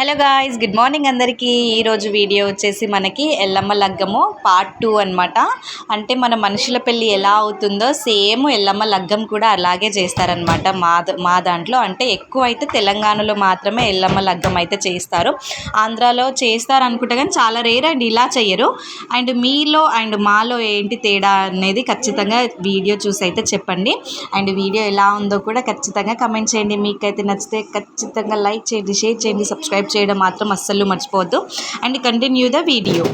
Hello guys, good morning అందరికీ. ఈరోజు video వచ్చేసి మనకి ఎల్లమ్మ లగ్గము పార్ట్ 2 అనమాట. అంటే మన మనుషుల పెళ్ళి ఎలా అవుతుందో సేమ్ ఎల్లమ్మ లగ్గం కూడా అలాగే చేస్తారనమాట. మా దాంట్లో అంటే ఎక్కువ అయితే తెలంగాణలో మాత్రమే ఎల్లమ్మ లగ్గం అయితే చేస్తారు. ఆంధ్రాలో చేస్తారు అనుకుంటా కానీ చాలా రేర్ అండ్ ఇలా చెయ్యరు. అండ్ మీలో అండ్ మాలో ఏంటి తేడా అనేది ఖచ్చితంగా వీడియో చూసి అయితే చెప్పండి. అండ్ వీడియో ఎలా ఉందో కూడా ఖచ్చితంగా కమెంట్ చేయండి. మీకైతే నచ్చితే ఖచ్చితంగా లైక్ చేయండి, షేర్ చేయండి, సబ్స్క్రైబ్ చేయడం మాత్రం అస్సలు మర్చిపోవద్దు. And continue the video.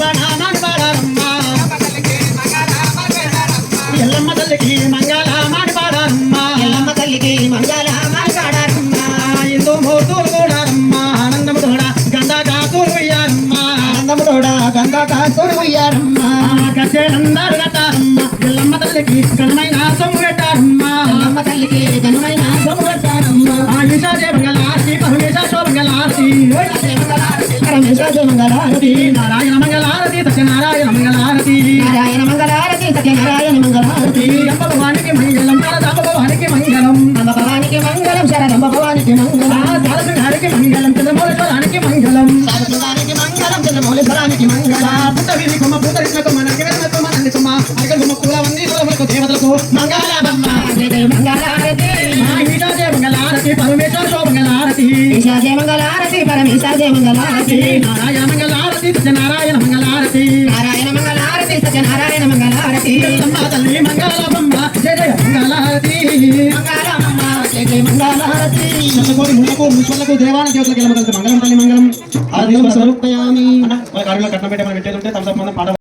మంగళనామాన్ని పాడారమ్మా ఎల్లమ్మ తల్లికి మంగళనామాన్ని పాడారమ్మా ఎల్లమ్మ తల్లికి మంగళనామాన్ని పాడారమ్మా ఇందు మూర్తులు కూడారమ్మా ఆనందము తోడ గంగా కాకులు ఉయ్యారమ్మా ఆనందము తోడ గంగా కాకులు ఉయ్యారమ్మా గచ్చేలందరూ కట్టారమ్మా ఎల్లమ్మ తల్లికి ఘనమైన సొమ్ము పెట్టారమ్మా ఎల్లమ్మ తల్లికి ఘనమైన సొమ్ము పెట్టారమ్మా ఈశాజే మంగళారతి పరమేశో మంగళారతి పరమేశ్వర మంగళారతి నారాయణ మంగళారతి సత్యనారాయణ మంగళారతి నారాయణ మంగళారతి సత్యనారాయణ మంగళారతి అంబ భవానికి మంగళం శారదాంబ భవానికి మంగళం అంబ భవానికి మంగళం శరణంబ భవానికి మంగళం శారసింహారికి మంగళం చంద్రమౌళేశ్వరానికి మంగళం శారదానికి మంగళం చంద్రమౌళేశ్వరానికి మంగళం పుట్టవిని కొమ్మ పూతరిసిన కొమ్మ నరికిన కొమ్మ నంది కొమ్మ అరగ కొమ్మ పూల ఉంది కులములకు దేవతలకు మంగళారమ్మ మంగళారతి ఈశాజే మంగళారతి పరమేశ్వర మంగళారతి ఈశాజే మంగళారతి పరమేశాజే మంగళారతి నారాయణ మంగళారతి సత్యనారాయణ మంగళారతి నారాయణ మంగళారతి సత్యనారాయణ మంగళారతి ఎల్లమ్మ తల్లి మంగళమ్మ జయ జయ మంగళారతి మంగళమ్మ జయ జయ మంగళారతి కోటి ముళ్ళకు మున్సిపల్లకు దేవాలయ దేవతలకు మంగళం తల్లి మంగళం ఆ దేవుడు స్వరూపయామి అన్న కట్నం పెట్టే మనం పెట్టేది ఉంటే తమ పాట